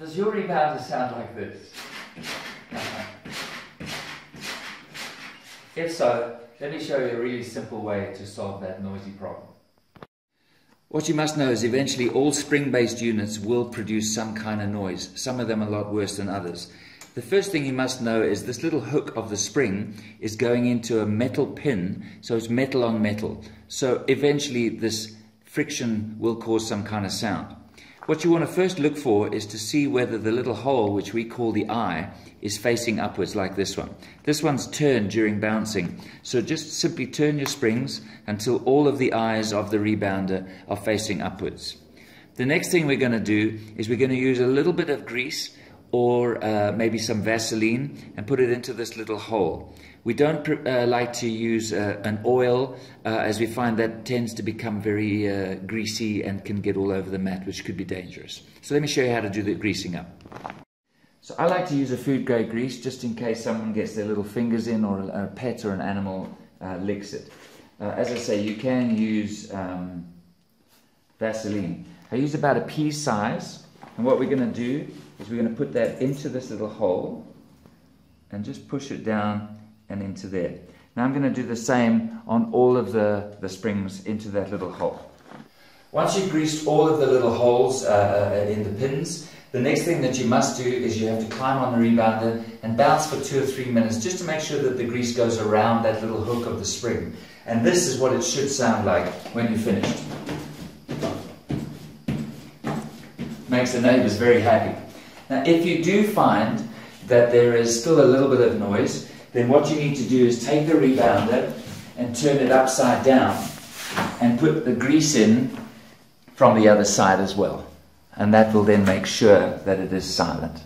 Does your rebounder sound like this? If so, let me show you a really simple way to solve that noisy problem. What you must know is eventually all spring-based units will produce some kind of noise, some of them a lot worse than others. The first thing you must know is this little hook of the spring is going into a metal pin, so it's metal on metal. So eventually this friction will cause some kind of sound. What you want to first look for is to see whether the little hole, which we call the eye, is facing upwards like this one. This one's turned during bouncing, so just simply turn your springs until all of the eyes of the rebounder are facing upwards. The next thing we're going to do is we're going to use a little bit of grease or maybe some Vaseline and put it into this little hole. We don't like to use an oil as we find that tends to become very greasy and can get all over the mat, which could be dangerous. So let me show you how to do the greasing up. So I like to use a food grade grease just in case someone gets their little fingers in or a pet or an animal licks it. As I say, you can use Vaseline. I use about a pea size, and what we're going to do is we're going to put that into this little hole and just push it down and into there. Now I'm going to do the same on all of the springs into that little hole. Once you've greased all of the little holes in the pins, the next thing that you must do is you have to climb on the rebounder and bounce for 2 or 3 minutes just to make sure that the grease goes around that little hook of the spring. And this is what it should sound like when you're finished. Makes the neighbors very happy. Now if you do find that there is still a little bit of noise, then what you need to do is take the rebounder and turn it upside down and put the grease in from the other side as well. And that will then make sure that it is silent.